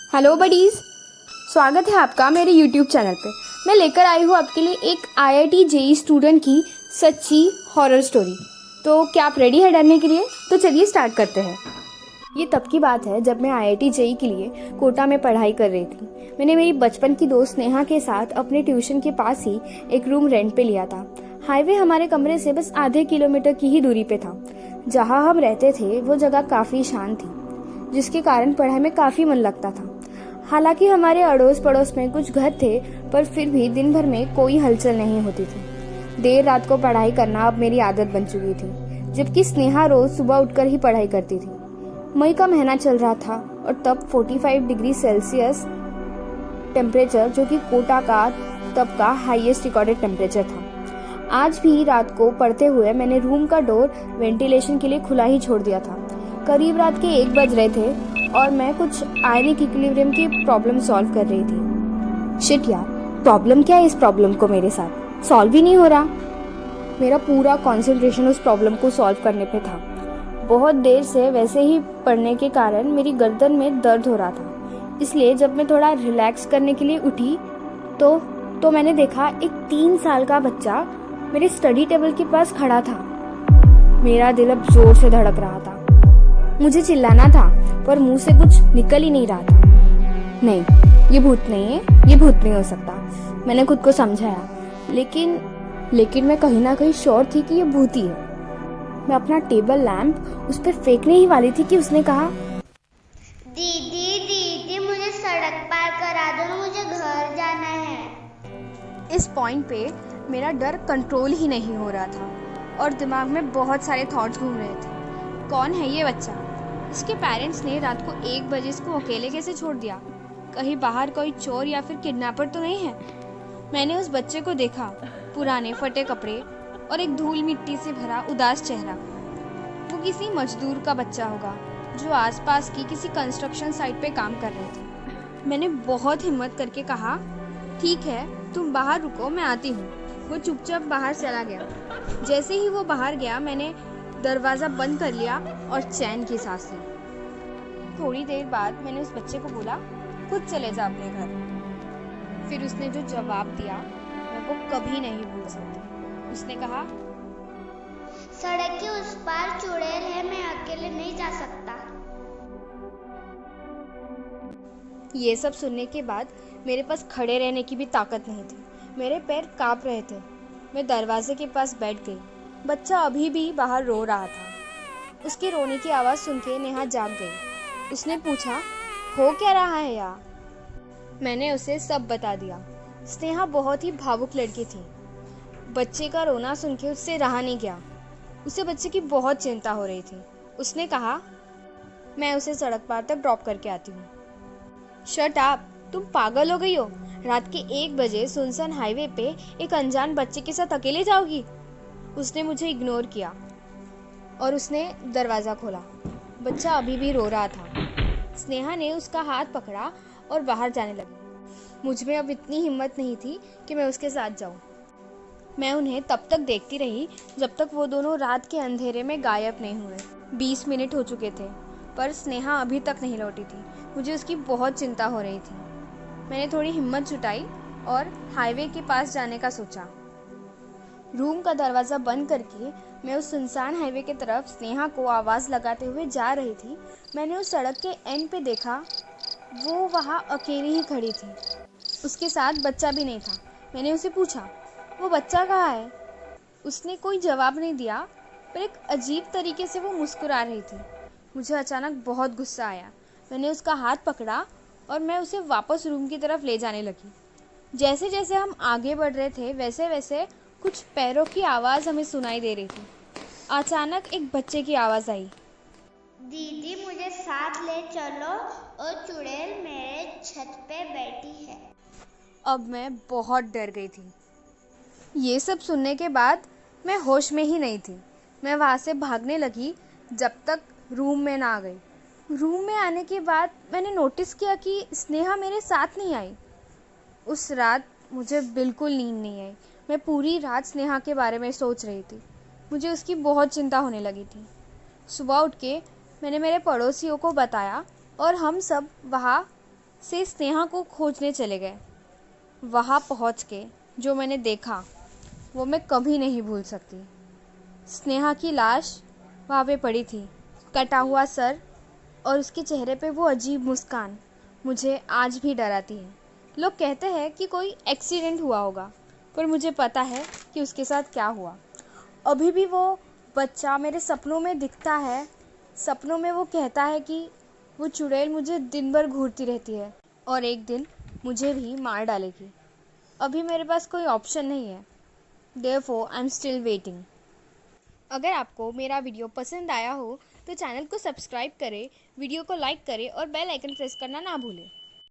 Hello buddies, स्वागत है आपका मेरे यूट्यूब चैनल पे। मैं लेकर आई हूँ आपके लिए एक आईआईटी जेईई स्टूडेंट की सच्ची हॉरर स्टोरी। तो क्या आप रेडी है डरने के लिए? तो चलिए स्टार्ट करते हैं। ये तब की बात है जब मैं आईआईटी जेईई के लिए कोटा में पढ़ाई कर रही थी। मैंने मेरी बचपन की दोस्त नेहा के साथ अपने ट्यूशन के पास ही एक रूम रेंट पे लिया था। हाईवे हमारे कमरे से बस आधे किलोमीटर की ही दूरी पे था। जहाँ हम रहते थे वो जगह काफ़ी शांत थी, जिसके कारण पढ़ाई में काफ़ी मन लगता था। हालांकि हमारे अड़ोस पड़ोस में कुछ घर थे, पर फिर भी दिन भर में कोई हलचल नहीं होती थी। देर रात को पढ़ाई करना अब मेरी आदत बन चुकी थी, जबकि स्नेहा रोज सुबह उठकर ही पढ़ाई करती थी। मई का महीना चल रहा था और तब 45 डिग्री सेल्सियस टेम्परेचर, जो कि कोटा का तब का हाईएस्ट रिकॉर्डेड टेम्परेचर था। आज भी रात को पढ़ते हुए मैंने रूम का डोर वेंटिलेशन के लिए खुला ही छोड़ दिया था। करीब रात के 1 बज रहे थे और मैं कुछ आयनिक इक्विलिब्रियम की प्रॉब्लम सॉल्व कर रही थी। शिट यार, प्रॉब्लम क्या है? इस प्रॉब्लम को मेरे साथ सॉल्व ही नहीं हो रहा। मेरा पूरा कंसंट्रेशन उस प्रॉब्लम को सॉल्व करने पे था। बहुत देर से वैसे ही पढ़ने के कारण मेरी गर्दन में दर्द हो रहा था, इसलिए जब मैं थोड़ा रिलैक्स करने के लिए उठी तो मैंने देखा एक 3 साल का बच्चा मेरे स्टडी टेबल के पास खड़ा था। मेरा दिल अब जोर से धड़क रहा था। मुझे चिल्लाना था, पर मुंह से कुछ निकल ही नहीं रहा था। नहीं, ये भूत नहीं है, ये भूत नहीं हो सकता, मैंने खुद को समझाया। लेकिन मैं कहीं ना कहीं श्योर थी कि ये भूत ही है। मैं अपना टेबल लैंप उस पर फेंकने ही वाली थी कि उसने कहा, दीदी दीदी मुझे सड़क पार करा दो, मुझे घर जाना है। इस पॉइंट पे मेरा डर कंट्रोल ही नहीं हो रहा था और दिमाग में बहुत सारे थॉट्स घूम रहे थे। कौन है ये बच्चा? इसके पेरेंट्स ने रात को 1 बजे इसको अकेले कैसे छोड़ दिया? कहीं बाहर कोई चोर या फिर किडनैपर तो नहीं है? मैंने उस बच्चे को देखा, पुराने फटे कपड़े और एक धूल मिट्टी से भरा उदास चेहरा। वो किसी मजदूर का बच्चा होगा जो आसपास की किसी कंस्ट्रक्शन साइट पे काम कर रहे थे। मैंने बहुत हिम्मत करके कहा, ठीक है, तुम बाहर रुको, मैं आती हूँ। वो चुपचाप बाहर चला गया। जैसे ही वो बाहर गया, मैंने दरवाज़ा बंद कर लिया और चैन की सांस ली। थोड़ी देर बाद मैंने उस बच्चे को बोला, खुद चले जा अपने घर। फिर उसने जो जवाब दिया मैं वो कभी नहीं भूल सकती। उसने कहा, सड़क के उस पार चुड़ैल है, मैं अकेले नहीं जा सकता। ये सब सुनने के बाद मेरे पास खड़े रहने की भी ताकत नहीं थी। मेरे पैर कांप रहे थे। मैं दरवाजे के पास बैठ गई। बच्चा अभी भी बाहर रो रहा था। उसके रोने की आवाज़ सुन के नेहा जाग गई। उसने पूछा, हो क्या रहा है यार? मैंने उसे सब बता दिया। स्नेहा बहुत ही भावुक लड़की थी। बच्चे का रोना सुन के उससे रहा नहीं गया। उसे बच्चे की बहुत चिंता हो रही थी। उसने कहा, मैं उसे सड़क पार तक ड्रॉप करके आती हूँ। शट अप, तुम पागल हो गई हो? रात के 1 बजे सुनसान हाईवे पे एक अनजान बच्चे के साथ अकेले जाओगी? उसने मुझे इग्नोर किया और उसने दरवाज़ा खोला। बच्चा अभी भी रो रहा था। स्नेहा ने उसका हाथ पकड़ा और बाहर जाने लगी। मुझ में अब इतनी हिम्मत नहीं थी कि मैं उसके साथ जाऊं। मैं उन्हें तब तक देखती रही जब तक वो दोनों रात के अंधेरे में गायब नहीं हुए। 20 मिनट हो चुके थे, पर स्नेहा अभी तक नहीं लौटी थी। मुझे उसकी बहुत चिंता हो रही थी। मैंने थोड़ी हिम्मत जुटाई और हाईवे के पास जाने का सोचा। रूम का दरवाज़ा बंद करके मैं उस सुनसान हाईवे की तरफ स्नेहा को आवाज़ लगाते हुए जा रही थी। मैंने उस सड़क के एंड पे देखा, वो वहाँ अकेली ही खड़ी थी। उसके साथ बच्चा भी नहीं था। मैंने उसे पूछा, वो बच्चा कहाँ है? उसने कोई जवाब नहीं दिया, पर एक अजीब तरीके से वो मुस्कुरा रही थी। मुझे अचानक बहुत गुस्सा आया। मैंने उसका हाथ पकड़ा और मैं उसे वापस रूम की तरफ ले जाने लगी। जैसे जैसे हम आगे बढ़ रहे थे, वैसे वैसे कुछ पैरों की आवाज़ हमें सुनाई दे रही थी। अचानक एक बच्चे की आवाज़ आई, दीदी मुझे साथ ले चलो, और चुड़ैल मेरे छत पे बैठी है। अब मैं बहुत डर गई थी। ये सब सुनने के बाद मैं होश में ही नहीं थी। मैं वहाँ से भागने लगी जब तक रूम में ना आ गई। रूम में आने के बाद मैंने नोटिस किया कि स्नेहा मेरे साथ नहीं आई। उस रात मुझे बिल्कुल नींद नहीं आई। मैं पूरी रात स्नेहा के बारे में सोच रही थी। मुझे उसकी बहुत चिंता होने लगी थी। सुबह उठ के मैंने मेरे पड़ोसियों को बताया और हम सब वहाँ से स्नेहा को खोजने चले गए। वहाँ पहुँच के जो मैंने देखा वो मैं कभी नहीं भूल सकती। स्नेहा की लाश वहाँ पे पड़ी थी, कटा हुआ सर और उसके चेहरे पे वो अजीब मुस्कान मुझे आज भी डराती है। लोग कहते हैं कि कोई एक्सीडेंट हुआ होगा, पर मुझे पता है कि उसके साथ क्या हुआ। अभी भी वो बच्चा मेरे सपनों में दिखता है। सपनों में वो कहता है कि वो चुड़ैल मुझे दिन भर घूरती रहती है और एक दिन मुझे भी मार डालेगी। अभी मेरे पास कोई ऑप्शन नहीं है। Therefore I am still waiting. अगर आपको मेरा वीडियो पसंद आया हो तो चैनल को सब्सक्राइब करें, वीडियो को लाइक करें और बेल आइकन प्रेस करना ना भूलें।